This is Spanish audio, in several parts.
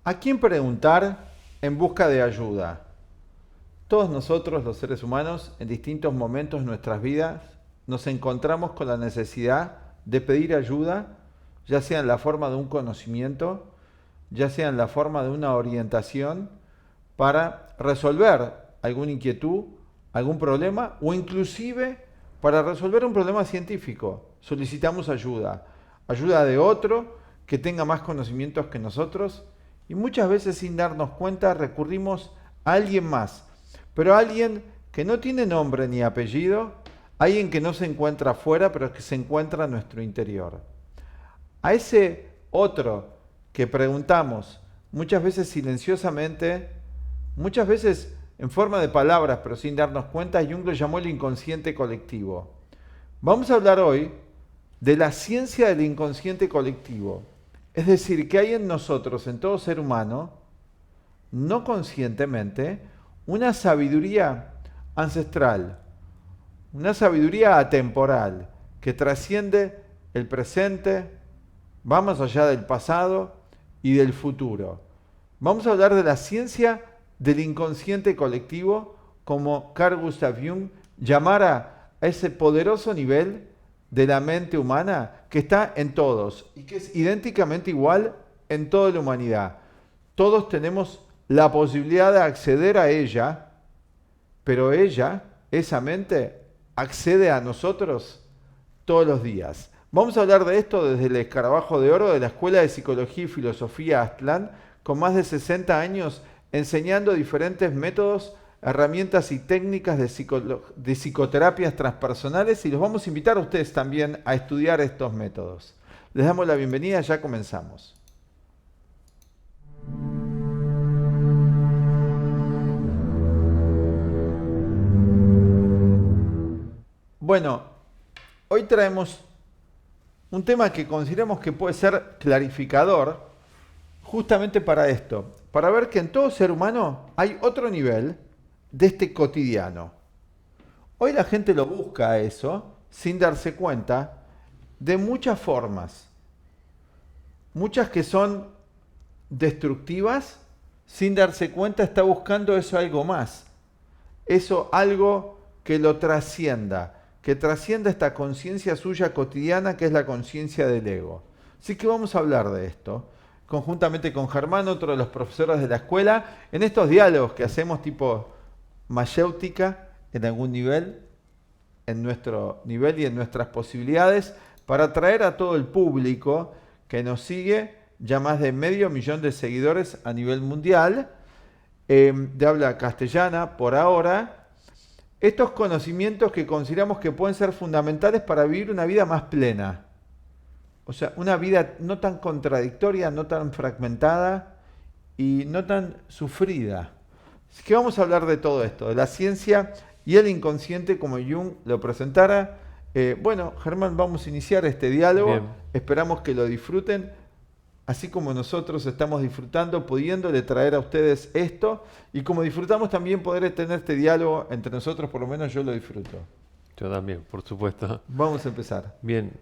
¿A quién preguntar en busca de ayuda? Todos nosotros, los seres humanos, en distintos momentos de nuestras vidas, nos encontramos con la necesidad de pedir ayuda, ya sea en la forma de un conocimiento, ya sea en la forma de una orientación, para resolver alguna inquietud, algún problema, o inclusive para resolver un problema científico. Solicitamos ayuda, ayuda de otro que tenga más conocimientos que nosotros, y muchas veces sin darnos cuenta recurrimos a alguien más, pero a alguien que no tiene nombre ni apellido, alguien que no se encuentra afuera, pero que se encuentra en nuestro interior. A ese otro que preguntamos muchas veces silenciosamente, muchas veces en forma de palabras, pero sin darnos cuenta, Jung lo llamó el inconsciente colectivo. Vamos a hablar hoy de la ciencia del inconsciente colectivo. Es decir, que hay en nosotros, en todo ser humano, no conscientemente, una sabiduría ancestral, una sabiduría atemporal que trasciende el presente, va más allá del pasado y del futuro. Vamos a hablar de la ciencia del inconsciente colectivo, como Carl Gustav Jung llamara a ese poderoso nivel de la mente humana que está en todos y que es idénticamente igual en toda la humanidad. Todos tenemos la posibilidad de acceder a ella, pero ella, esa mente, accede a nosotros todos los días. Vamos a hablar de esto desde el Escarabajo de Oro de la Escuela de Psicología y Filosofía Aztlán, con más de 60 años enseñando diferentes métodos, herramientas y técnicas de psicoterapias transpersonales, y los vamos a invitar a ustedes también a estudiar estos métodos. Les damos la bienvenida, ya comenzamos. Bueno, hoy traemos un tema que consideramos que puede ser clarificador justamente para esto, para ver que en todo ser humano hay otro nivel de este cotidiano. Hoy la gente lo busca a eso sin darse cuenta de muchas formas, muchas que son destructivas, sin darse cuenta está buscando eso algo más, eso algo que lo trascienda, que trascienda esta conciencia suya cotidiana que es la conciencia del ego. Así que vamos a hablar de esto, conjuntamente con Germán, otro de los profesores de la escuela, en estos diálogos que hacemos tipo mayéutica en algún nivel, en nuestro nivel y en nuestras posibilidades, para atraer a todo el público que nos sigue, ya más de 500.000 de seguidores a nivel mundial, de habla castellana por ahora, estos conocimientos que consideramos que pueden ser fundamentales para vivir una vida más plena. O sea, una vida no tan contradictoria, no tan fragmentada y no tan sufrida. Así que vamos a hablar de todo esto, de la ciencia y el inconsciente como Jung lo presentara. Bueno, Germán, vamos a iniciar este diálogo. Bien, Esperamos que lo disfruten, así como nosotros estamos disfrutando, pudiéndole traer a ustedes esto, y como disfrutamos también poder tener este diálogo entre nosotros, por lo menos yo lo disfruto. yo también, por supuesto. Vamos a empezar. Bien,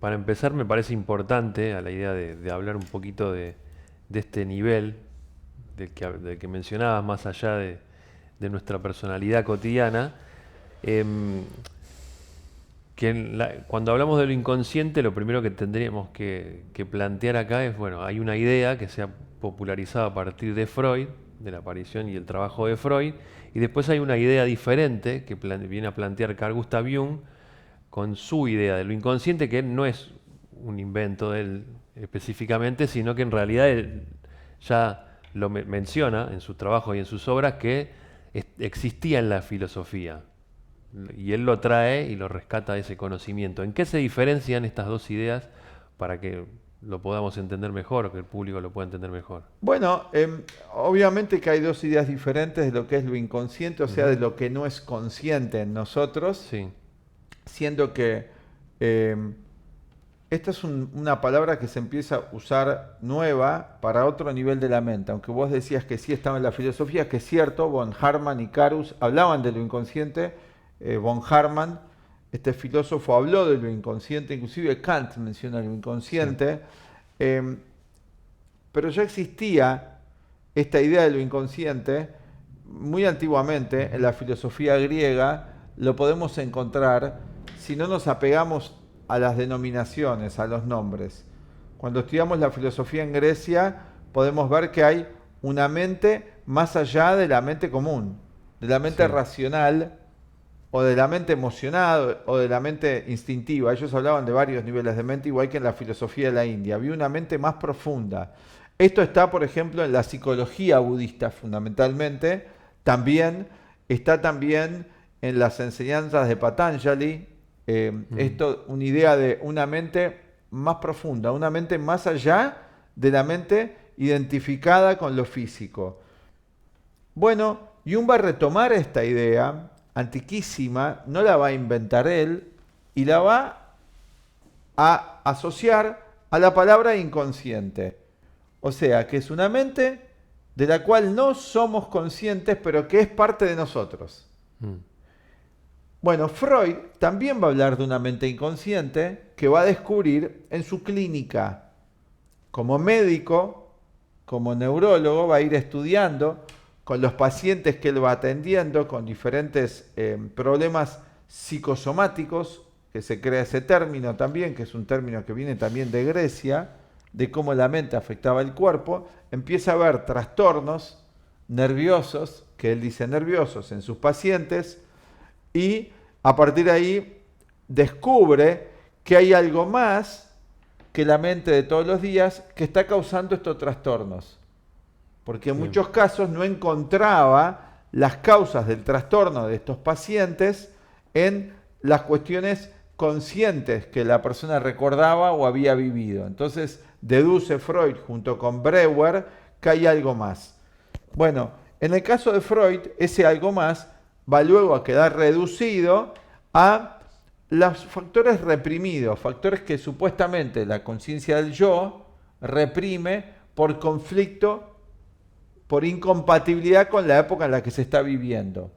para empezar me parece importante a la idea de hablar un poquito de este nivel del que mencionabas, más allá de nuestra personalidad cotidiana, em, que cuando hablamos de lo inconsciente, lo primero que tendríamos que plantear acá es, bueno, hay una idea que se ha popularizado a partir de Freud, de la aparición y el trabajo de Freud, y después hay una idea diferente que viene a plantear Carl Gustav Jung con su idea de lo inconsciente, que no es un invento de él específicamente, sino que en realidad él ya lo menciona en su trabajo y en sus obras que existía en la filosofía. Y él lo trae y lo rescata de ese conocimiento. ¿En qué se diferencian estas dos ideas para que lo podamos entender mejor o que el público lo pueda entender mejor? Bueno, obviamente que hay dos ideas diferentes de lo que es lo inconsciente, o sea, Ujú. de lo que no es consciente en nosotros, Sí, siendo que em, esta es una palabra que se empieza a usar nueva para otro nivel de la mente, aunque vos decías que sí estaba en la filosofía, que es cierto, von Hartmann y Carus hablaban de lo inconsciente, von Hartmann, este filósofo, habló de lo inconsciente, inclusive Kant menciona lo sí. inconsciente, eh, pero ya existía esta idea de lo inconsciente muy antiguamente en la filosofía griega. Lo podemos encontrar si no nos apegamos a las denominaciones, a los nombres. Cuando estudiamos la filosofía en Grecia, podemos ver que hay una mente más allá de la mente común, de la mente racional, o de la mente emocional, o de la mente instintiva. Ellos hablaban de varios niveles de mente, igual que en la filosofía de la India. Había una mente más profunda. Esto está, por ejemplo, en la psicología budista fundamentalmente. Está también en las enseñanzas de Patanjali. Esto, una idea de una mente más profunda, una mente más allá de la mente identificada con lo físico. Bueno, Jung va a retomar esta idea antiquísima, no la va a inventar él, y la va a asociar a la palabra inconsciente. O sea, que es una mente de la cual no somos conscientes, pero que es parte de nosotros. Bueno, Freud también va a hablar de una mente inconsciente que va a descubrir en su clínica. Como médico, como neurólogo, va a ir estudiando con los pacientes que él va atendiendo, con diferentes problemas psicosomáticos, que se crea ese término también, que es un término que viene también de Grecia, de cómo la mente afectaba el cuerpo. Empieza a ver trastornos nerviosos, que él dice nerviosos, en sus pacientes, y a partir de ahí descubre que hay algo más que la mente de todos los días que está causando estos trastornos. Porque en muchos casos no encontraba las causas del trastorno de estos pacientes en las cuestiones conscientes que la persona recordaba o había vivido. Entonces deduce Freud junto con Breuer que hay algo más. Bueno, en el caso de Freud, ese algo más va luego a quedar reducido a los factores reprimidos, factores que supuestamente la conciencia del yo reprime por conflicto, por incompatibilidad con la época en la que se está viviendo.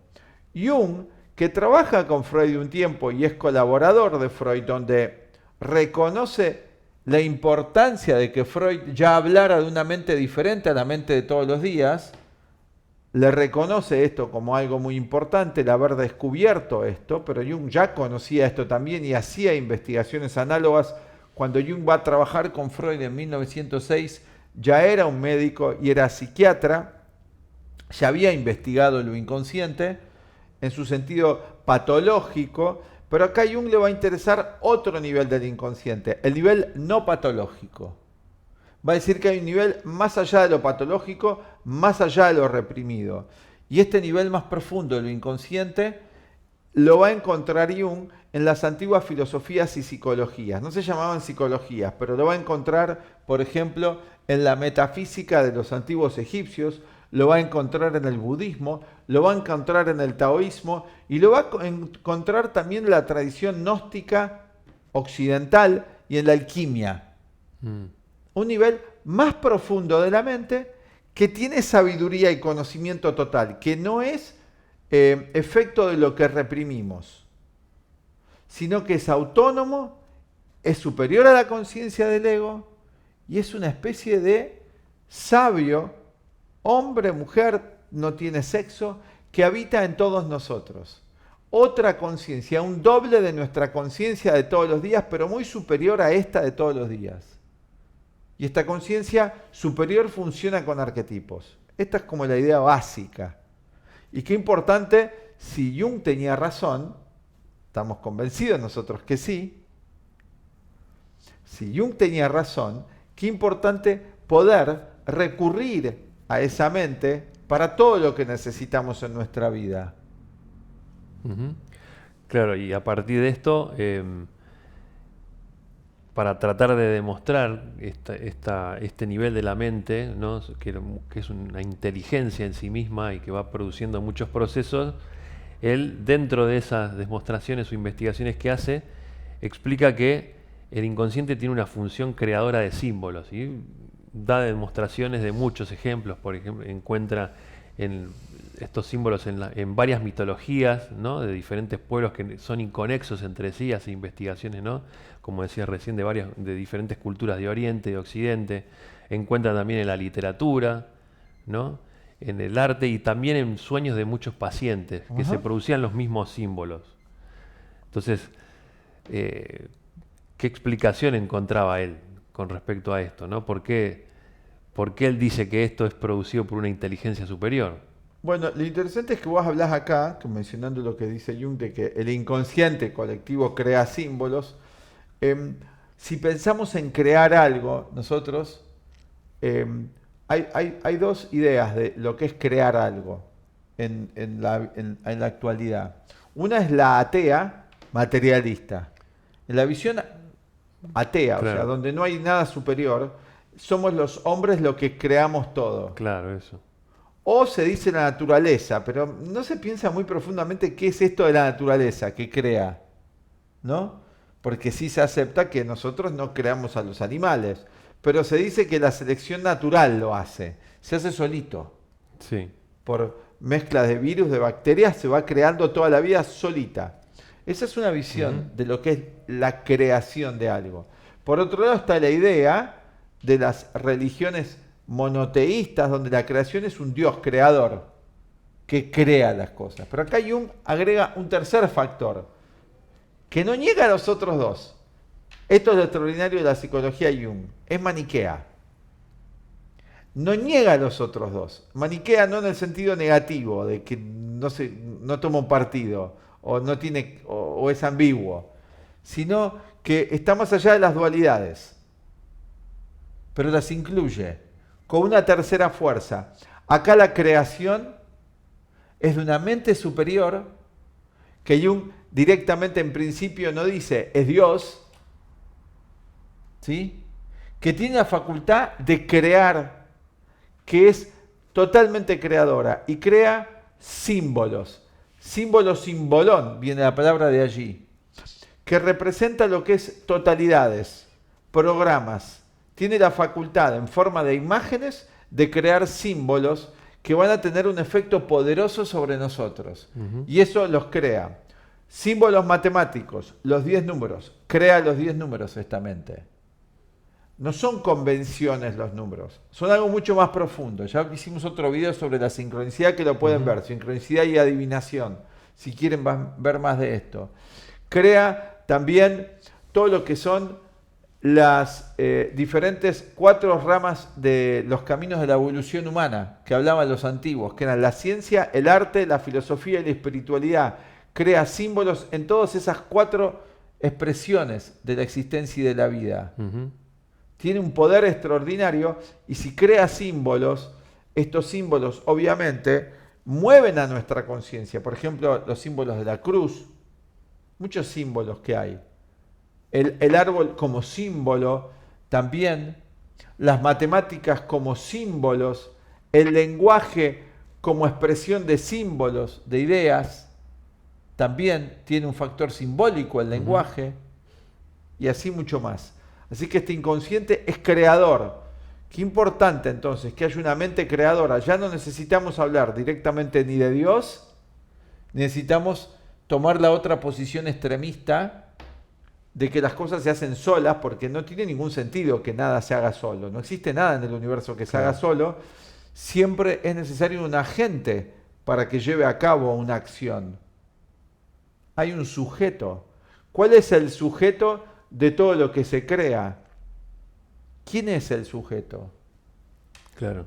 Jung, que trabaja con Freud un tiempo y es colaborador de Freud, donde reconoce la importancia de que Freud ya hablara de una mente diferente a la mente de todos los días, le reconoce esto como algo muy importante, el haber descubierto esto, pero Jung ya conocía esto también y hacía investigaciones análogas. Cuando Jung va a trabajar con Freud en 1906, ya era un médico y era psiquiatra, ya había investigado lo inconsciente en su sentido patológico, pero acá a Jung le va a interesar otro nivel del inconsciente, el nivel no patológico. Va a decir que hay un nivel más allá de lo patológico, más allá de lo reprimido. Y este nivel más profundo de lo inconsciente lo va a encontrar Jung en las antiguas filosofías y psicologías. No se llamaban psicologías, pero lo va a encontrar, por ejemplo, en la metafísica de los antiguos egipcios, lo va a encontrar en el budismo, lo va a encontrar en el taoísmo y lo va a encontrar también en la tradición gnóstica occidental y en la alquimia. Un nivel más profundo de la mente que tiene sabiduría y conocimiento total, que no es efecto de lo que reprimimos, sino que es autónomo, es superior a la conciencia del ego y es una especie de sabio, hombre, mujer, no tiene sexo, que habita en todos nosotros. Otra conciencia, un doble de nuestra conciencia de todos los días, pero muy superior a esta de todos los días. Y esta conciencia superior funciona con arquetipos. Esta es como la idea básica. Y qué importante, si Jung tenía razón, estamos convencidos nosotros que sí, si Jung tenía razón, qué importante poder recurrir a esa mente para todo lo que necesitamos en nuestra vida. Claro, y a partir de esto, para tratar de demostrar este nivel de la mente, ¿no? que es una inteligencia en sí misma y que va produciendo muchos procesos, él, dentro de esas demostraciones o investigaciones que hace, explica que el inconsciente tiene una función creadora de símbolos, ¿sí? Da demostraciones de muchos ejemplos. Por ejemplo, encuentra en estos símbolos en varias mitologías, ¿no? De diferentes pueblos que son inconexos entre sí, hace investigaciones, ¿no? Como decía recién, de diferentes culturas de Oriente, de Occidente. Encuentra también en la literatura, ¿no? En el arte y también en sueños de muchos pacientes, que se producían los mismos símbolos. Entonces, ¿qué explicación encontraba él con respecto a esto, ¿no? ¿Por qué él dice que esto es producido por una inteligencia superior? Bueno, lo interesante es que vos hablás acá, que mencionando lo que dice Jung, de que el inconsciente colectivo crea símbolos. Si pensamos en crear algo, nosotros, hay dos ideas de lo que es crear algo en la actualidad. Una es la atea materialista. En la visión atea, Claro. o sea, donde no hay nada superior, somos los hombres los que creamos todo. Claro, eso. O se dice la naturaleza, pero no se piensa muy profundamente qué es esto de la naturaleza que crea, ¿no? Porque sí se acepta que nosotros no creamos a los animales, pero se dice que la selección natural lo hace, se hace solito. Sí. Por mezcla de virus, de bacterias, se va creando toda la vida solita. Esa es una visión de lo que es la creación de algo. Por otro lado está la idea de las religiones monoteístas, donde la creación es un Dios creador que crea las cosas. Pero acá Jung agrega un tercer factor, que no niega a los otros dos. Esto es lo extraordinario de la psicología Jung. Es maniquea. No niega a los otros dos. Maniquea no en el sentido negativo, de que no toma un partido, o no tiene, o es ambiguo, sino que está más allá de las dualidades, pero las incluye con una tercera fuerza. Acá la creación es de una mente superior que Jung directamente en principio no dice es Dios, ¿sí? Que tiene la facultad de crear, que es totalmente creadora y crea símbolos. Símbolo simbolón, viene la palabra de allí, que representa lo que es totalidades, programas. Tiene la facultad en forma de imágenes de crear símbolos que van a tener un efecto poderoso sobre nosotros. Y eso los crea. Símbolos matemáticos, los 10 números. Crea los 10 números esta mente. No son convenciones los números, son algo mucho más profundo. Ya hicimos otro video sobre la sincronicidad que lo pueden ver, sincronicidad y adivinación, si quieren ver más de esto. Crea también todo lo que son las diferentes 4 ramas de los caminos de la evolución humana que hablaban los antiguos, que eran la ciencia, el arte, la filosofía y la espiritualidad. Crea símbolos en todas esas 4 expresiones de la existencia y de la vida. Tiene un poder extraordinario y si crea símbolos, estos símbolos obviamente mueven a nuestra conciencia. Por ejemplo, los símbolos de la cruz, muchos símbolos que hay. El árbol como símbolo también, las matemáticas como símbolos, el lenguaje como expresión de símbolos, de ideas, también tiene un factor simbólico el lenguaje y así mucho más. Así que este inconsciente es creador. Qué importante entonces que haya una mente creadora. Ya no necesitamos hablar directamente ni de Dios, necesitamos tomar la otra posición extremista de que las cosas se hacen solas, porque no tiene ningún sentido que nada se haga solo. No existe nada en el universo que se haga solo. Siempre es necesario un agente para que lleve a cabo una acción. Hay un sujeto. ¿Cuál es el sujeto de todo lo que se crea? ¿Quién es el sujeto? Claro.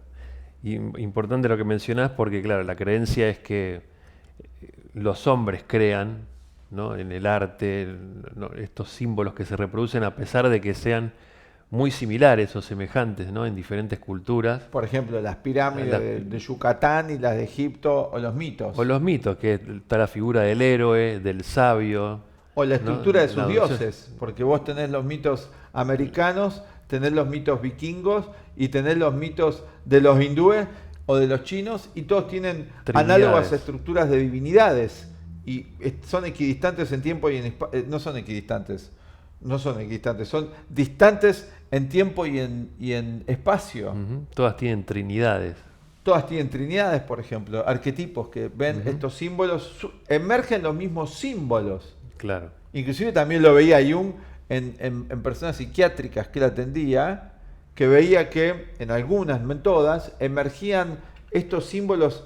Y importante lo que mencionás porque, claro, la creencia es que los hombres crean, ¿no? En el arte, estos símbolos que se reproducen a pesar de que sean muy similares o semejantes, ¿no? En diferentes culturas. Por ejemplo, las pirámides de Yucatán y las de Egipto, o los mitos. O los mitos, que está la figura del héroe, del sabio. O la estructura de sus No, dioses, porque vos tenés los mitos americanos, tenés los mitos vikingos y tenés los mitos de los hindúes o de los chinos y todos tienen análogas estructuras de divinidades y son equidistantes en tiempo y en espacio. No son equidistantes, son distantes en tiempo y en espacio. Todas tienen trinidades. Todas tienen trinidades, por ejemplo, arquetipos que ven estos símbolos, emergen los mismos símbolos. Claro. Inclusive también lo veía Jung en personas psiquiátricas que él atendía, que veía que en algunas, no en todas, emergían estos símbolos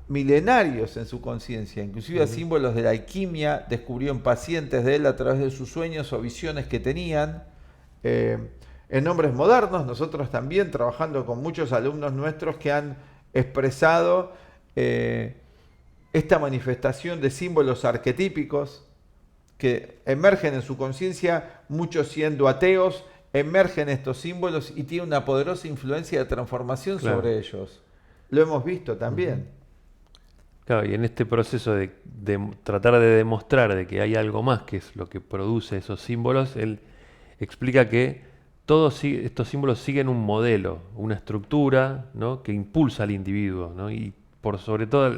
milenarios en su conciencia, inclusive símbolos de la alquimia, descubrió en pacientes de él a través de sus sueños o visiones que tenían. En nombres modernos, nosotros también trabajando con muchos alumnos nuestros que han expresado esta manifestación de símbolos arquetípicos que emergen en su conciencia, muchos siendo ateos, emergen estos símbolos y tienen una poderosa influencia de transformación sobre ellos. Lo hemos visto también. Claro, y en este proceso de tratar de demostrar de que hay algo más que es lo que produce esos símbolos, él explica que todos estos símbolos siguen un modelo, una estructura, ¿no?, que impulsa al individuo, ¿no? Y por sobre todo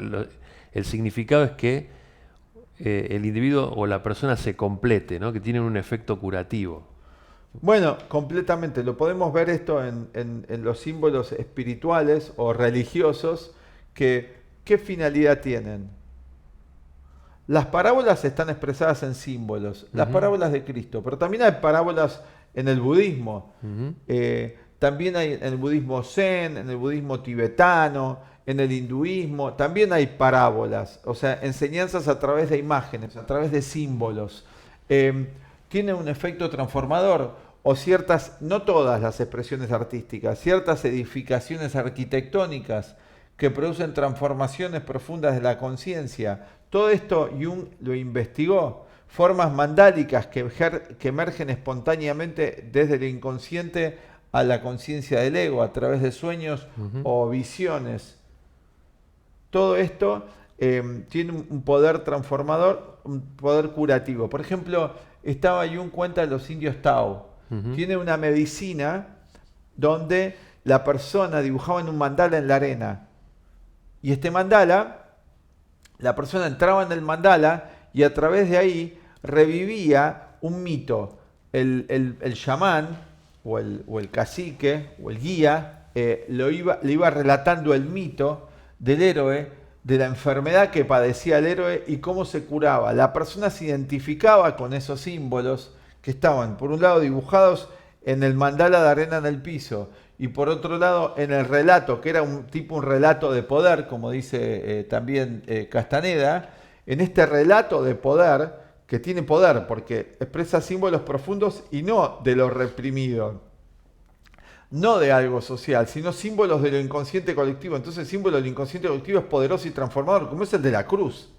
el significado es que el individuo o la persona se complete, ¿no?, que tienen un efecto curativo. Bueno, completamente. Lo podemos ver esto en los símbolos espirituales o religiosos que ¿qué finalidad tienen? Las parábolas están expresadas en símbolos, las parábolas de Cristo, pero también hay parábolas en el budismo. También hay en el budismo zen, en el budismo tibetano, en el hinduismo, también hay parábolas, o sea, enseñanzas a través de imágenes, a través de símbolos. Tienen un efecto transformador, o ciertas, no todas las expresiones artísticas, ciertas edificaciones arquitectónicas que producen transformaciones profundas de la conciencia. Todo esto Jung lo investigó. Formas mandálicas que emergen espontáneamente desde el inconsciente a la conciencia del ego, a través de sueños o visiones. Todo esto tiene un poder transformador, un poder curativo. Por ejemplo, estaba Jung cuenta de los indios Tao. Tiene una medicina donde la persona dibujaba en un mandala en la arena. Y este mandala, la persona entraba en el mandala y a través de ahí revivía un mito. El chamán o el cacique o el guía le iba relatando el mito del héroe, de la enfermedad que padecía el héroe y cómo se curaba. La persona se identificaba con esos símbolos que estaban, por un lado, dibujados en el mandala de arena en el piso, y por otro lado en el relato, que era un relato de poder, como dice también Castaneda. En este relato de poder, que tiene poder porque expresa símbolos profundos y no de lo reprimido, no de algo social, sino símbolos de lo inconsciente colectivo. Entonces el símbolo del inconsciente colectivo es poderoso y transformador, como es el de la cruz.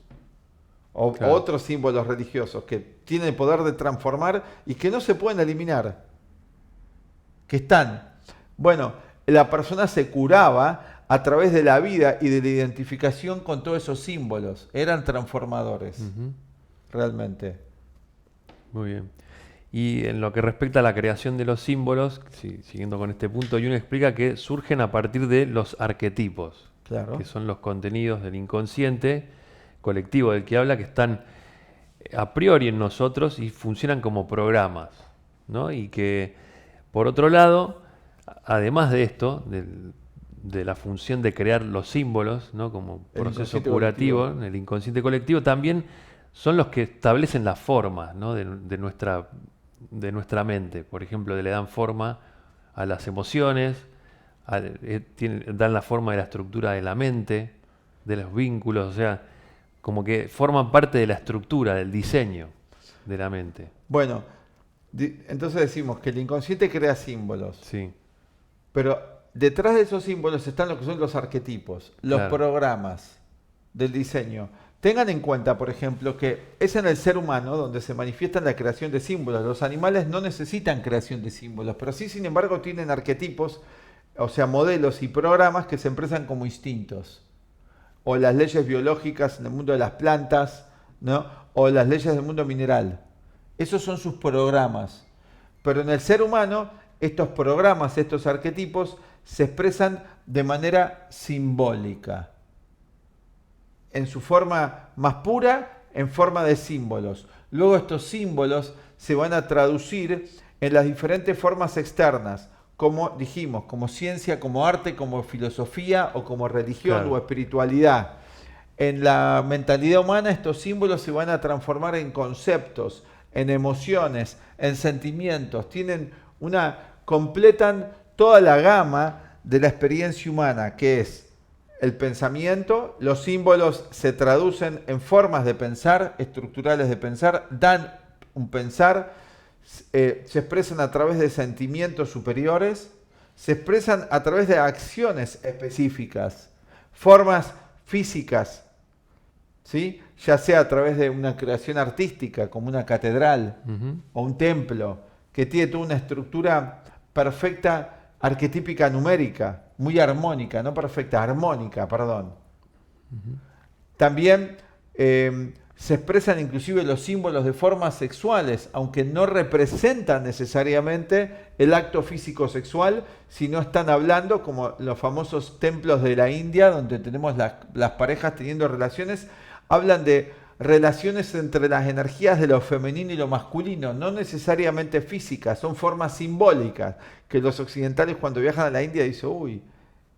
O otros símbolos religiosos que tienen el poder de transformar y que no se pueden eliminar, que están. Bueno, la persona se curaba a través de la vida y de la identificación con todos esos símbolos. Eran transformadores, realmente. Muy bien. Y en lo que respecta a la creación de los símbolos, siguiendo con este punto, Jung explica que surgen a partir de los arquetipos, que son los contenidos del inconsciente colectivo del que habla, que están a priori en nosotros y funcionan como programas, ¿no? Y que, por otro lado, además de esto, de la función de crear los símbolos, ¿no?, como proceso curativo en el inconsciente colectivo, también son los que establecen la forma, ¿no?, de nuestra mente. Por ejemplo, le dan forma a las emociones, dan la forma de la estructura de la mente, de los vínculos, o sea, como que forman parte de la estructura, del diseño de la mente. Bueno, entonces decimos que el inconsciente crea símbolos. Sí. Pero detrás de esos símbolos están lo que son los arquetipos, los programas del diseño. Tengan en cuenta, por ejemplo, que es en el ser humano donde se manifiesta la creación de símbolos. Los animales no necesitan creación de símbolos, pero sí, sin embargo, tienen arquetipos, o sea, modelos y programas que se expresan como instintos. O las leyes biológicas en el mundo de las plantas, ¿no?, o las leyes del mundo mineral. Esos son sus programas. Pero en el ser humano, estos programas, estos arquetipos, se expresan de manera simbólica. En su forma más pura, en forma de símbolos. Luego estos símbolos se van a traducir en las diferentes formas externas, como dijimos, como ciencia, como arte, como filosofía o como religión Claro. o espiritualidad. En la mentalidad humana estos símbolos se van a transformar en conceptos, en emociones, en sentimientos. Completan toda la gama de la experiencia humana, que es el pensamiento. Los símbolos se traducen en formas de pensar, estructurales de pensar, dan un pensar, se expresan a través de sentimientos superiores, se expresan a través de acciones específicas, formas físicas, ¿sí? Ya sea a través de una creación artística, como una catedral Ujú. o un templo, que tiene toda una estructura perfecta, arquetípica numérica, muy armónica, no perfecta, armónica, perdón. También se expresan inclusive los símbolos de formas sexuales, aunque no representan necesariamente el acto físico sexual, sino están hablando como los famosos templos de la India, donde tenemos las parejas teniendo relaciones, hablan de relaciones entre las energías de lo femenino y lo masculino, no necesariamente físicas, son formas simbólicas, que los occidentales cuando viajan a la India dicen, uy,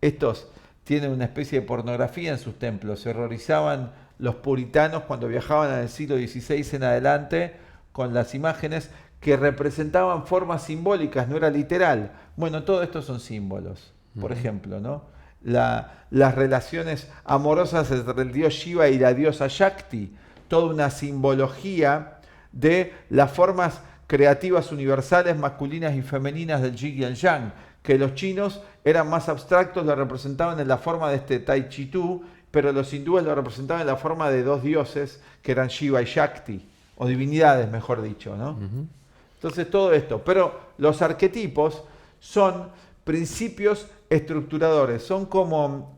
estos tienen una especie de pornografía en sus templos, se horrorizaban los puritanos cuando viajaban en el siglo XVI en adelante con las imágenes que representaban formas simbólicas, no era literal. Bueno, todo esto son símbolos, por ejemplo, ¿no? Las relaciones amorosas entre el dios Shiva y la diosa Shakti, toda una simbología de las formas creativas universales masculinas y femeninas del Yin y el Yang, que los chinos eran más abstractos, lo representaban en la forma de este Tai Chi Tu, pero los hindúes lo representaban en la forma de dos dioses que eran Shiva y Shakti, o divinidades, mejor dicho, ¿no? Ujú. Entonces todo esto, pero los arquetipos son principios estructuradores, son como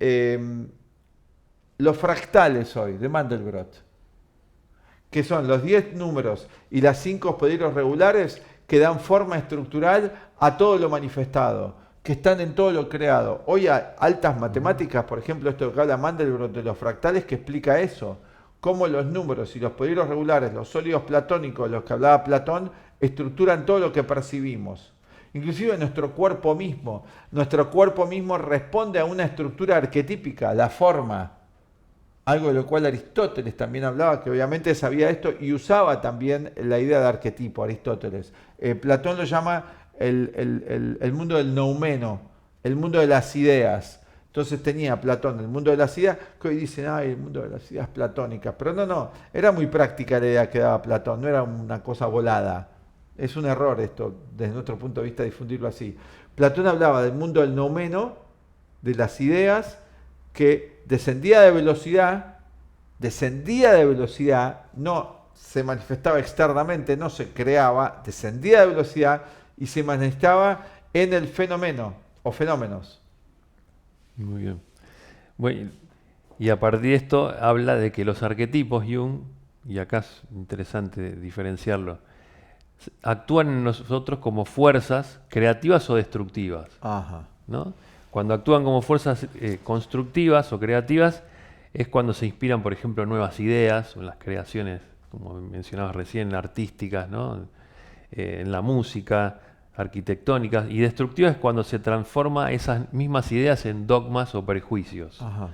los fractales hoy de Mandelbrot, que son los 10 números y las 5 poderes regulares que dan forma estructural a todo lo manifestado, que están en todo lo creado. Hoy hay altas matemáticas, por ejemplo, esto que habla Mandelbrot de los fractales, que explica eso, cómo los números y los poderes regulares, los sólidos platónicos, los que hablaba Platón, estructuran todo lo que percibimos. Inclusive nuestro cuerpo mismo responde a una estructura arquetípica, la forma. Algo de lo cual Aristóteles también hablaba, que obviamente sabía esto y usaba también la idea de arquetipo, Aristóteles. Platón lo llama el mundo del noumeno, el mundo de las ideas. Entonces tenía Platón el mundo de las ideas, que hoy dicen, ay, el mundo de las ideas platónicas. Pero no, era muy práctica la idea que daba Platón, no era una cosa volada. Es un error esto, desde nuestro punto de vista, difundirlo así. Platón hablaba del mundo del noumeno, de las ideas, que descendía de velocidad, no se manifestaba externamente, no se creaba, descendía de velocidad y se manifestaba en el fenómeno o fenómenos. Muy bien. Bueno, y a partir de esto habla de que los arquetipos Jung, y acá es interesante diferenciarlo, actúan en nosotros como fuerzas creativas o destructivas, Ajá. ¿no? Cuando actúan como fuerzas constructivas o creativas es cuando se inspiran, por ejemplo, nuevas ideas o en las creaciones, como mencionabas recién, artísticas, ¿no? En la música, arquitectónicas, y destructivas es cuando se transforma esas mismas ideas en dogmas o prejuicios Ajá.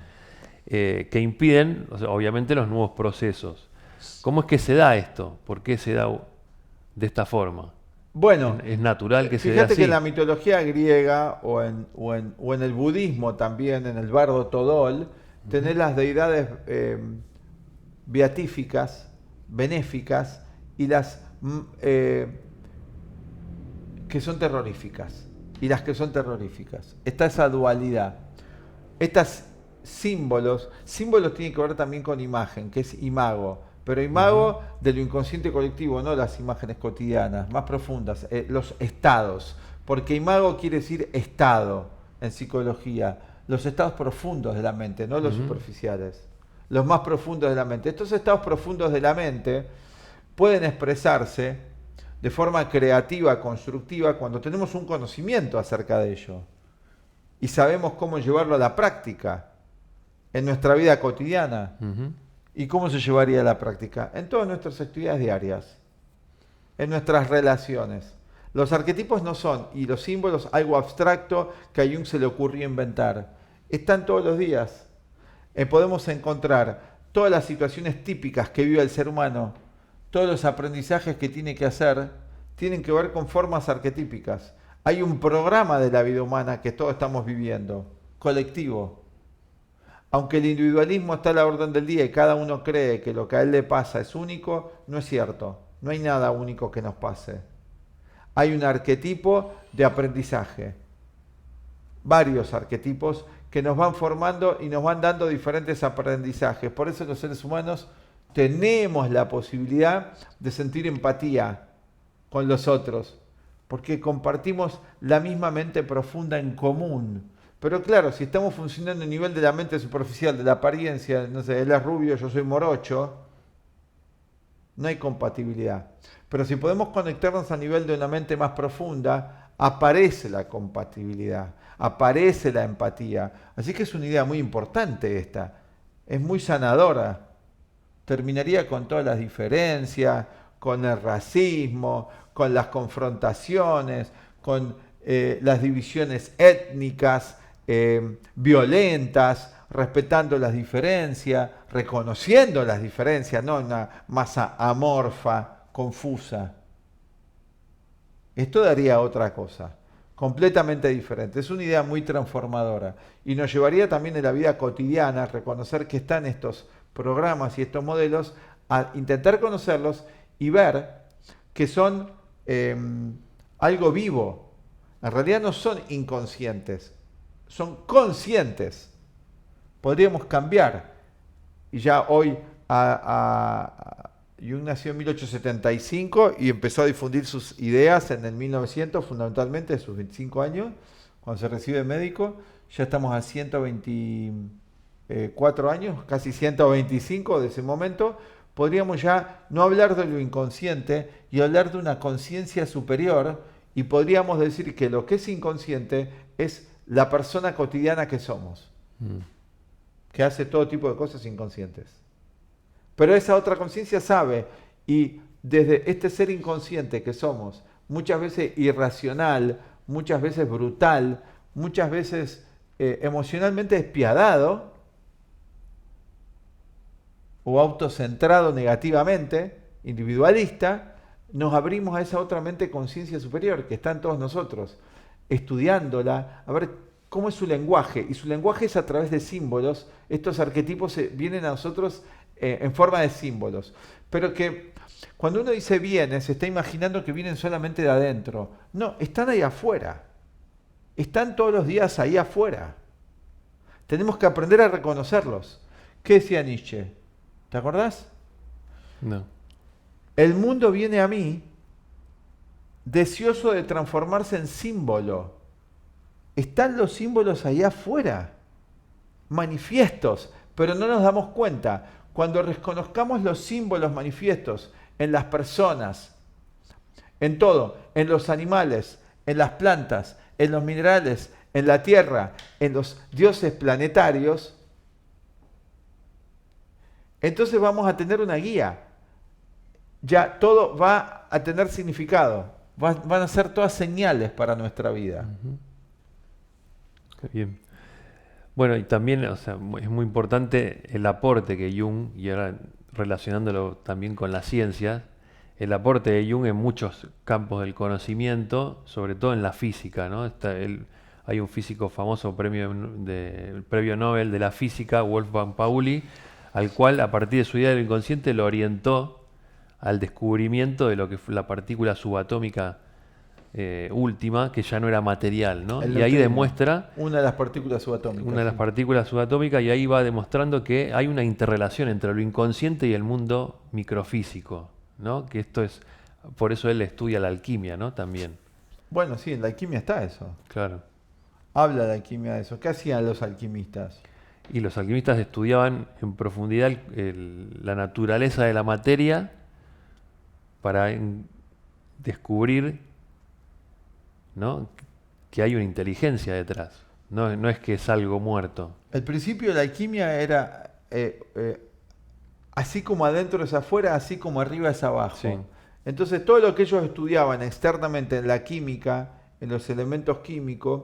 que impiden, o sea, obviamente, los nuevos procesos. ¿Cómo es que se da esto? ¿Por qué se da de esta forma? Bueno, ¿Es natural que se dé fíjate así? que en la mitología griega o en el budismo también, en el bardo Todol, tenés las deidades beatíficas, benéficas, y las que son terroríficas, y las que son terroríficas. Está esa dualidad. Estas símbolos tienen que ver también con imagen, que es imago, pero imago de lo inconsciente colectivo, no las imágenes cotidianas, más profundas, los estados, porque imago quiere decir estado en psicología, los estados profundos de la mente, no los superficiales, los más profundos de la mente. Estos estados profundos de la mente pueden expresarse de forma creativa, constructiva, cuando tenemos un conocimiento acerca de ello y sabemos cómo llevarlo a la práctica en nuestra vida cotidiana. Ujú. ¿Y cómo se llevaría a la práctica? En todas nuestras actividades diarias, en nuestras relaciones. Los arquetipos no son, y los símbolos, algo abstracto que a Jung se le ocurrió inventar. Están todos los días. Podemos encontrar todas las situaciones típicas que vive el ser humano, todos los aprendizajes que tiene que hacer, tienen que ver con formas arquetípicas. Hay un programa de la vida humana que todos estamos viviendo, colectivo. Aunque el individualismo está a la orden del día y cada uno cree que lo que a él le pasa es único, no es cierto. No hay nada único que nos pase. Hay un arquetipo de aprendizaje. Varios arquetipos que nos van formando y nos van dando diferentes aprendizajes. Por eso los seres humanos tenemos la posibilidad de sentir empatía con los otros, porque compartimos la misma mente profunda en común. Pero claro, si estamos funcionando a nivel de la mente superficial, de la apariencia, no sé, él es rubio, yo soy morocho, no hay compatibilidad. Pero si podemos conectarnos a nivel de una mente más profunda, aparece la compatibilidad, aparece la empatía. Así que es una idea muy importante esta, es muy sanadora. Terminaría con todas las diferencias, con el racismo, con las confrontaciones, con las divisiones étnicas, violentas, respetando las diferencias, reconociendo las diferencias, no una masa amorfa, confusa. Esto daría otra cosa, completamente diferente. Es una idea muy transformadora y nos llevaría también en la vida cotidiana a reconocer que están estos programas y estos modelos, a intentar conocerlos y ver que son algo vivo. En realidad no son inconscientes, son conscientes. Podríamos cambiar. Y ya hoy Jung nació en 1875 y empezó a difundir sus ideas en el 1900, fundamentalmente, sus 25 años, cuando se recibe de médico. Ya estamos a 124 años, casi 125 de ese momento. Podríamos ya no hablar de lo inconsciente y hablar de una conciencia superior, y podríamos decir que lo que es inconsciente es la persona cotidiana que somos, que hace todo tipo de cosas inconscientes. Pero esa otra conciencia sabe, y desde este ser inconsciente que somos, muchas veces irracional, muchas veces brutal, muchas veces emocionalmente despiadado o autocentrado negativamente, individualista, nos abrimos a esa otra mente conciencia superior que está en todos nosotros, estudiándola, a ver cómo es su lenguaje. Y su lenguaje es a través de símbolos. Estos arquetipos vienen a nosotros en forma de símbolos. Pero que cuando uno dice vienen, se está imaginando que vienen solamente de adentro. No, están ahí afuera. Están todos los días ahí afuera. Tenemos que aprender a reconocerlos. ¿Qué decía Nietzsche? ¿Te acordás? No. El mundo viene a mí deseoso de transformarse en símbolo. Están los símbolos ahí afuera, manifiestos, pero no nos damos cuenta. Cuando reconozcamos los símbolos manifiestos en las personas, en todo, en los animales, en las plantas, en los minerales, en la tierra, en los dioses planetarios, entonces vamos a tener una guía. Ya todo va a tener significado. Van a ser todas señales para nuestra vida. Qué bien. Bueno, y también, o sea, es muy importante el aporte que Jung, y ahora relacionándolo también con la ciencia, el aporte de Jung en muchos campos del conocimiento, sobre todo en la física, ¿no? Hay un físico famoso, premio Nobel de la física, Wolfgang Pauli, al cual a partir de su idea del inconsciente lo orientó al descubrimiento de lo que fue la partícula subatómica última, que ya no era material, ¿no? Y ahí demuestra una de las partículas subatómicas. Una de las partículas subatómicas, y ahí va demostrando que hay una interrelación entre lo inconsciente y el mundo microfísico, ¿no? Que esto es, por eso él estudia la alquimia, ¿no? También. Bueno, sí, en la alquimia está eso. Claro. Habla de alquimia de eso. ¿Qué hacían los alquimistas? Y los alquimistas estudiaban en profundidad la naturaleza de la materia para descubrir, ¿no?, que hay una inteligencia detrás. No es que es algo muerto. El principio de la alquimia era así como adentro es afuera, así como arriba es abajo. Sí. Entonces todo lo que ellos estudiaban externamente en la química, en los elementos químicos,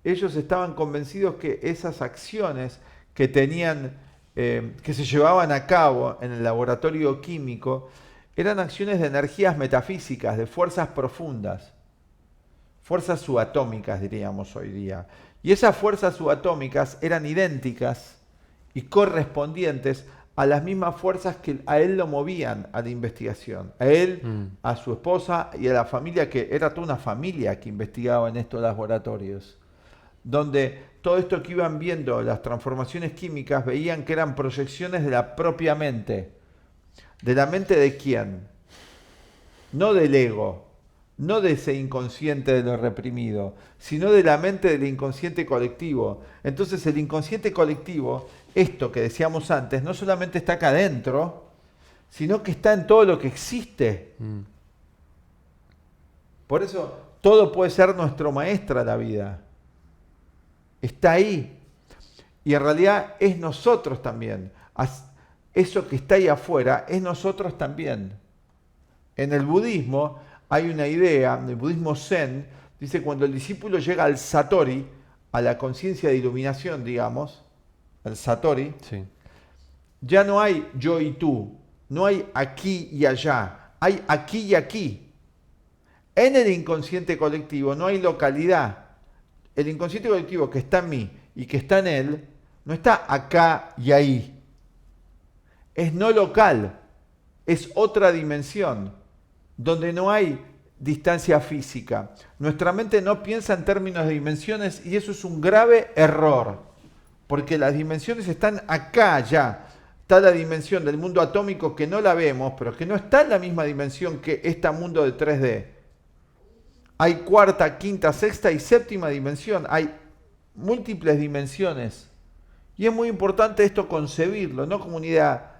ellos estaban convencidos que esas acciones que tenían, que se llevaban a cabo en el laboratorio químico, eran acciones de energías metafísicas, de fuerzas profundas, fuerzas subatómicas diríamos hoy día. Y esas fuerzas subatómicas eran idénticas y correspondientes a las mismas fuerzas que a él lo movían a la investigación. A él, a su esposa y a la familia, que era toda una familia que investigaba en estos laboratorios. Donde todo esto que iban viendo, las transformaciones químicas, veían que eran proyecciones de la propia mente. ¿De la mente de quién? No del ego, no de ese inconsciente de lo reprimido, sino de la mente del inconsciente colectivo. Entonces el inconsciente colectivo, esto que decíamos antes, no solamente está acá adentro, sino que está en todo lo que existe. Por eso todo puede ser nuestro maestro a la vida. Está ahí. Y en realidad es nosotros también. Eso que está ahí afuera es nosotros también. En el budismo hay una idea, en el budismo zen, dice cuando el discípulo llega al satori, a la conciencia de iluminación, digamos, al satori, Sí. ya no hay yo y tú, no hay aquí y allá, hay aquí y aquí. En el inconsciente colectivo no hay localidad. El inconsciente colectivo que está en mí y que está en él, no está acá y ahí. Es no local, es otra dimensión, donde no hay distancia física. Nuestra mente no piensa en términos de dimensiones y eso es un grave error, porque las dimensiones están acá ya. Está la dimensión del mundo atómico que no la vemos, pero que no está en la misma dimensión que este mundo de 3D. Hay cuarta, quinta, sexta y séptima dimensión, hay múltiples dimensiones. Y es muy importante esto concebirlo, no como una idea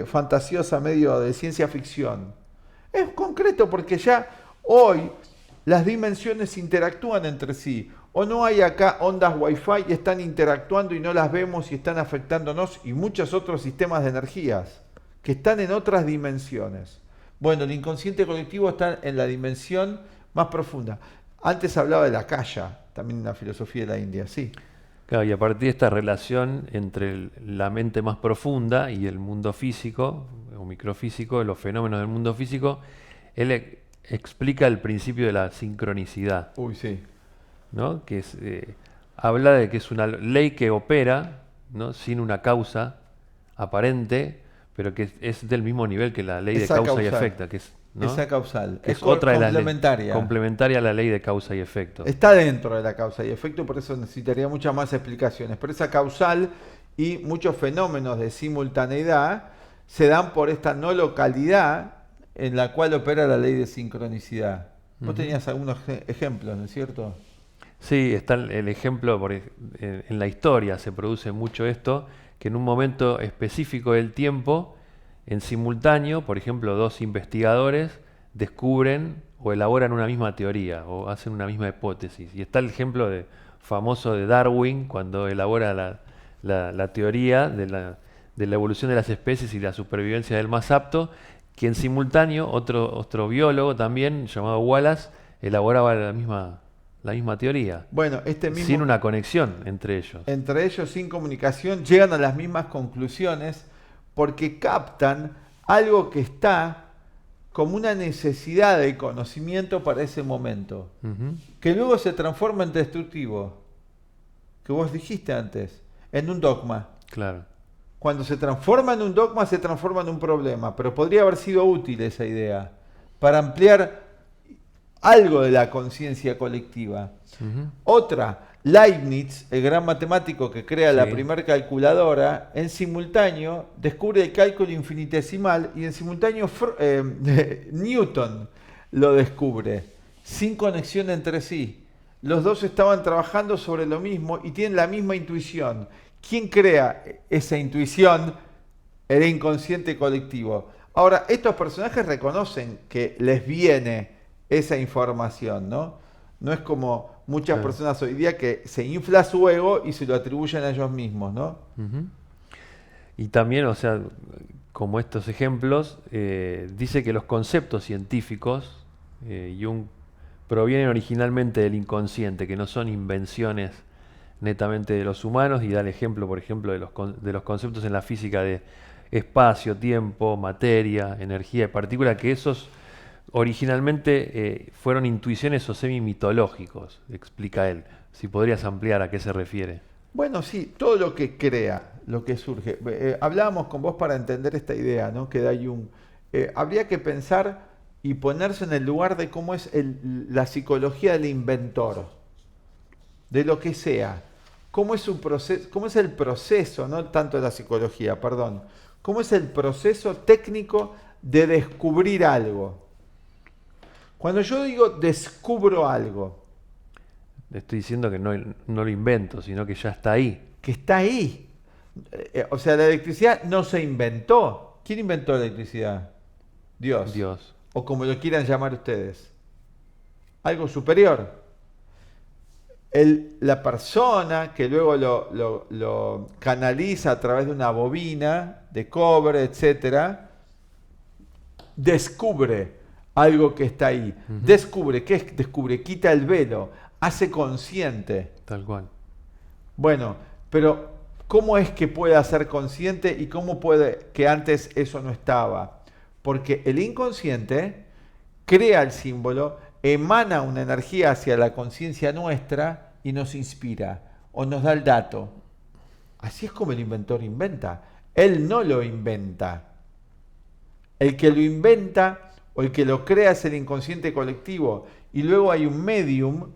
fantasiosa medio de ciencia ficción. Es concreto porque ya hoy las dimensiones interactúan entre sí. O no hay acá ondas Wi-Fi y están interactuando y no las vemos y están afectándonos y muchos otros sistemas de energías que están en otras dimensiones. Bueno, el inconsciente colectivo está en la dimensión más profunda. Antes hablaba de la kaya, también en la filosofía de la India, sí. Claro, y a partir de esta relación entre la mente más profunda y el mundo físico, o microfísico, los fenómenos del mundo físico, él explica el principio de la sincronicidad, Uy, sí. ¿no? Que habla de que es una ley que opera, ¿no? Sin una causa aparente, pero que es del mismo nivel que la ley de Esa causa y causal. efecto, que es, ¿no? Esa causal. Es otra de las complementaria. complementaria a la ley de causa y efecto. Está dentro de la causa y efecto, por eso necesitaría muchas más explicaciones. Pero esa causal y muchos fenómenos de simultaneidad se dan por esta no localidad en la cual opera la ley de sincronicidad. Vos tenías algunos ejemplos, ¿no es cierto? Sí, está el ejemplo, en la historia se produce mucho esto, que en un momento específico del tiempo, en simultáneo, por ejemplo, dos investigadores descubren o elaboran una misma teoría o hacen una misma hipótesis. Y está el ejemplo famoso de Darwin, cuando elabora la teoría de la evolución de las especies y la supervivencia del más apto, que en simultáneo otro biólogo también, llamado Wallace, elaboraba la misma teoría, Bueno, este mismo, sin una conexión entre ellos. entre ellos sin comunicación, llegan a las mismas conclusiones porque captan algo que está como una necesidad de conocimiento para ese momento, Ujú. que luego se transforma en destructivo, que vos dijiste antes, en un dogma. Claro. Cuando se transforma en un dogma, se transforma en un problema, pero podría haber sido útil esa idea para ampliar algo de la conciencia colectiva. Ujú. Otra, Leibniz, el gran matemático que crea la Sí. primera calculadora, en simultáneo descubre el cálculo infinitesimal y en simultáneo Newton lo descubre, sin conexión entre sí. Los dos estaban trabajando sobre lo mismo y tienen la misma intuición. ¿Quién crea esa intuición? El inconsciente colectivo. Ahora, estos personajes reconocen que les viene esa información, ¿no? No es como muchas Claro. personas hoy día que se infla su ego y se lo atribuyen a ellos mismos, ¿no? Ujú. Y también, o sea, como estos ejemplos, dice que los conceptos científicos, Jung, provienen originalmente del inconsciente, que no son invenciones netamente de los humanos, y da el ejemplo, por ejemplo, de los conceptos en la física de espacio, tiempo, materia, energía y partícula, que esos originalmente fueron intuiciones o semi-mitológicos, explica él. Si podrías ampliar a qué se refiere. Bueno, sí, todo lo que crea, lo que surge. Hablábamos con vos para entender esta idea, ¿no? Que da Jung. Habría que pensar y ponerse en el lugar de cómo es la psicología del inventor, de lo que sea. ¿Cómo es su proceso, cómo es el proceso, no tanto de la psicología, perdón? ¿Cómo es el proceso técnico de descubrir algo? Cuando yo digo descubro algo, Estoy diciendo que no lo invento, sino que ya está ahí. que está ahí. O sea, la electricidad no se inventó. ¿Quién inventó la electricidad? Dios. Dios. O como lo quieran llamar ustedes. Algo superior. La persona que luego lo canaliza a través de una bobina de cobre, etcétera, descubre algo que está ahí. Descubre, ¿qué es? Descubre, quita el velo, hace consciente. Tal cual. Bueno, pero ¿cómo es que puede hacer consciente y cómo puede que antes eso no estaba? Porque el inconsciente crea el símbolo, emana una energía hacia la conciencia nuestra y nos inspira o nos da el dato. Así es como el inventor inventa. Él no lo inventa. El que lo inventa o el que lo crea es el inconsciente colectivo. Y luego hay un medium,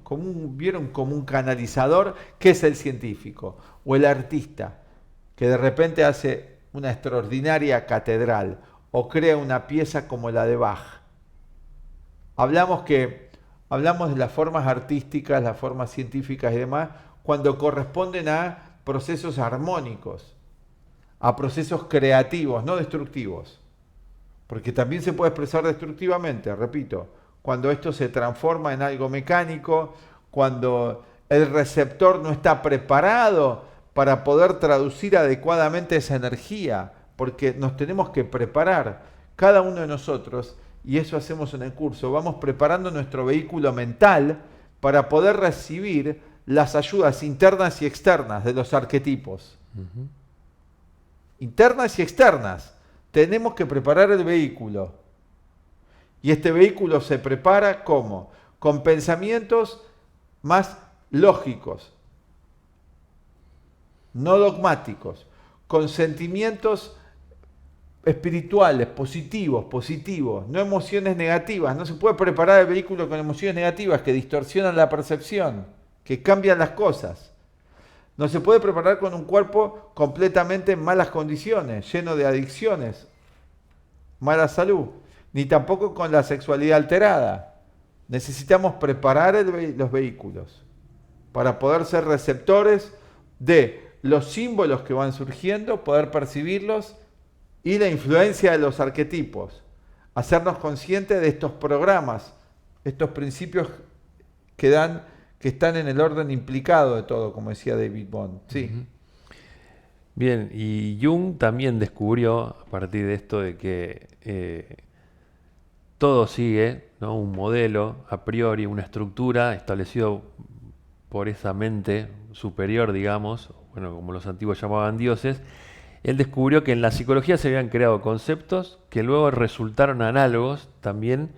¿vieron? Como un canalizador, que es el científico o el artista, que de repente hace una extraordinaria catedral o crea una pieza como la de Bach. Hablamos de las formas artísticas, las formas científicas y demás, cuando corresponden a procesos armónicos, a procesos creativos, no destructivos. Porque también se puede expresar destructivamente, repito, cuando esto se transforma en algo mecánico, cuando el receptor no está preparado para poder traducir adecuadamente esa energía, porque nos tenemos que preparar, cada uno de nosotros, y eso hacemos en el curso, vamos preparando nuestro vehículo mental para poder recibir las ayudas internas y externas de los arquetipos. Internas y externas. Tenemos que preparar el vehículo. Y este vehículo se prepara ¿cómo? Con pensamientos más lógicos, no dogmáticos, con sentimientos espirituales, positivos, no emociones negativas. No se puede preparar el vehículo con emociones negativas que distorsionan la percepción, que cambian las cosas. No se puede preparar con un cuerpo completamente en malas condiciones, lleno de adicciones, mala salud, ni tampoco con la sexualidad alterada. Necesitamos preparar los vehículos para poder ser receptores de los símbolos que van surgiendo, poder percibirlos y la influencia de los arquetipos. Hacernos conscientes de estos programas, estos principios que están en el orden implicado de todo, como decía David Bond. Sí. Bien, y Jung también descubrió a partir de esto de que todo sigue, ¿no? Un modelo a priori, una estructura establecido por esa mente superior, digamos, bueno, como los antiguos llamaban dioses. Él descubrió que en la psicología se habían creado conceptos que luego resultaron análogos también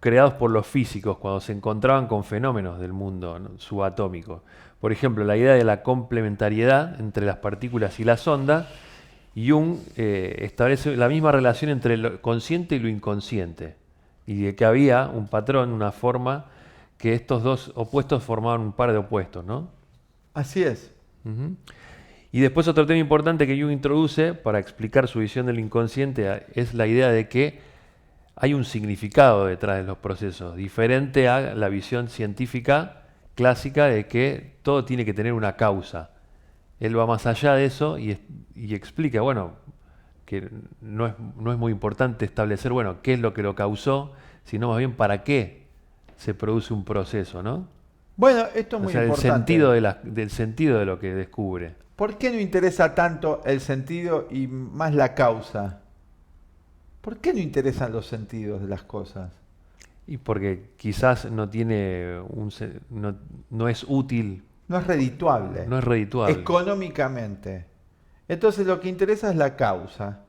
creados por los físicos cuando se encontraban con fenómenos del mundo, ¿no? Subatómico. Por ejemplo, la idea de la complementariedad entre las partículas y las ondas. Jung establece la misma relación entre lo consciente y lo inconsciente, y de que había un patrón, una forma, que estos dos opuestos formaban un par de opuestos, ¿no? Así es. Y después otro tema importante que Jung introduce para explicar su visión del inconsciente es la idea de que hay un significado detrás de los procesos, diferente a la visión científica clásica de que todo tiene que tener una causa. Él va más allá de eso y explica, bueno, que no es muy importante establecer, bueno, qué es lo que lo causó, sino más bien para qué se produce un proceso, ¿no? Bueno, esto es muy importante. Del sentido de lo que descubre. ¿Por qué no interesa tanto el sentido y más la causa? ¿Por qué no interesan los sentidos de las cosas? Y porque quizás no tiene no es útil, No es redituable, no es redituable. económicamente. Entonces lo que interesa es la causa.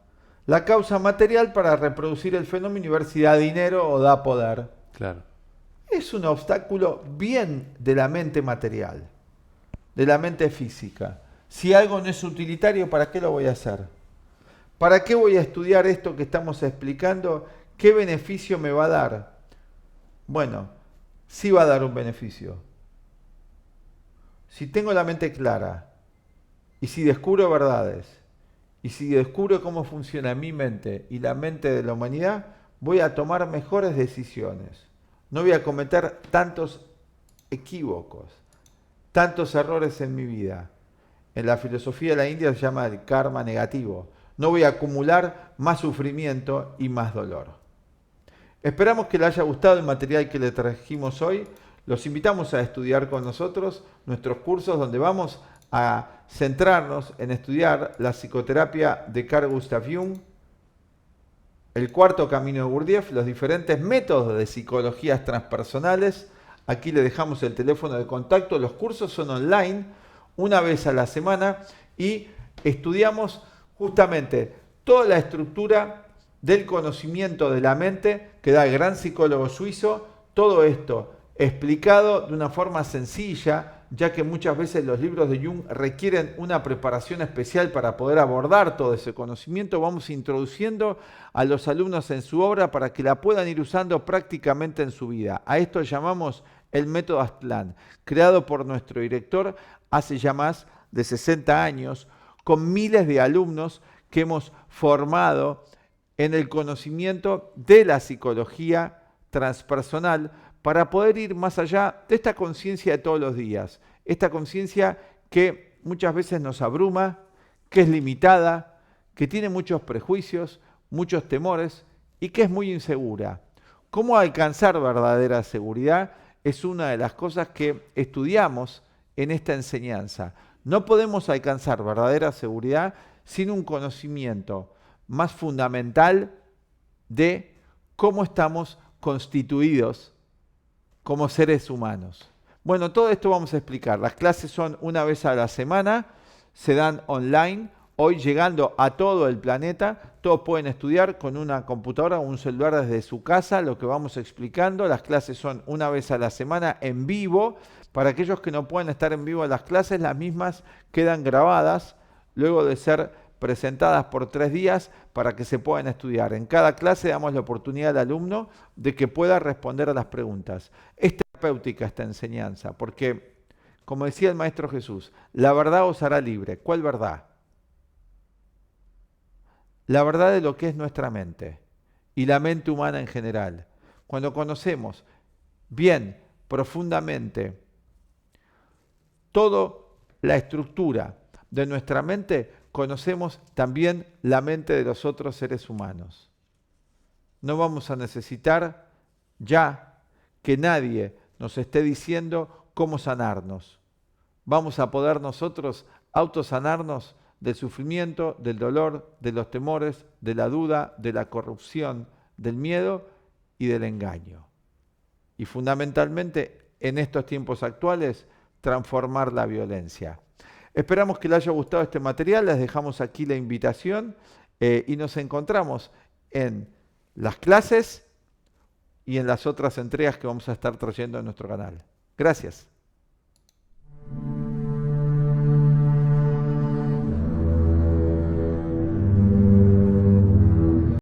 La causa material para reproducir el fenómeno y ver si da dinero o da poder. Claro. Es un obstáculo bien de la mente material, de la mente física. Si algo no es utilitario, ¿para qué lo voy a hacer? ¿Para qué voy a estudiar esto que estamos explicando? ¿Qué beneficio me va a dar? Bueno, sí va a dar un beneficio. Si tengo la mente clara y si descubro verdades y si descubro cómo funciona mi mente y la mente de la humanidad, voy a tomar mejores decisiones. No voy a cometer tantos equívocos, tantos errores en mi vida. En la filosofía de la India se llama el karma negativo. No voy a acumular más sufrimiento y más dolor. Esperamos que le haya gustado el material que le trajimos hoy. Los invitamos a estudiar con nosotros nuestros cursos donde vamos a centrarnos en estudiar la psicoterapia de Carl Gustav Jung, el cuarto camino de Gurdjieff, los diferentes métodos de psicologías transpersonales. Aquí le dejamos el teléfono de contacto. Los cursos son online, una vez a la semana, y estudiamos justamente toda la estructura del conocimiento de la mente que da el gran psicólogo suizo. Todo esto explicado de una forma sencilla, ya que muchas veces los libros de Jung requieren una preparación especial para poder abordar todo ese conocimiento. Vamos introduciendo a los alumnos en su obra para que la puedan ir usando prácticamente en su vida. A esto llamamos el método Aztlán, creado por nuestro director hace ya más de 60 años, con miles de alumnos que hemos formado en el conocimiento de la psicología transpersonal para poder ir más allá de esta conciencia de todos los días, esta conciencia que muchas veces nos abruma, que es limitada, que tiene muchos prejuicios, muchos temores y que es muy insegura. ¿Cómo alcanzar verdadera seguridad? Es una de las cosas que estudiamos en esta enseñanza. No podemos alcanzar verdadera seguridad sin un conocimiento más fundamental de cómo estamos constituidos como seres humanos. Bueno, todo esto vamos a explicar. Las clases son una vez a la semana, se dan online, hoy llegando a todo el planeta. Todos pueden estudiar con una computadora o un celular desde su casa lo que vamos explicando. Las clases son una vez a la semana en vivo. Para aquellos que no pueden estar en vivo en las clases, las mismas quedan grabadas luego de ser presentadas por 3 días para que se puedan estudiar. En cada clase damos la oportunidad al alumno de que pueda responder a las preguntas. Es terapéutica esta enseñanza, porque, como decía el Maestro Jesús, la verdad os hará libre. ¿Cuál verdad? La verdad de lo que es nuestra mente y la mente humana en general. Cuando conocemos bien, profundamente, toda la estructura de nuestra mente, conocemos también la mente de los otros seres humanos. No vamos a necesitar ya que nadie nos esté diciendo cómo sanarnos. Vamos a poder nosotros autosanarnos del sufrimiento, del dolor, de los temores, de la duda, de la corrupción, del miedo y del engaño. Y fundamentalmente en estos tiempos actuales, transformar la violencia. Esperamos que les haya gustado este material, les dejamos aquí la invitación y nos encontramos en las clases y en las otras entregas que vamos a estar trayendo en nuestro canal. Gracias.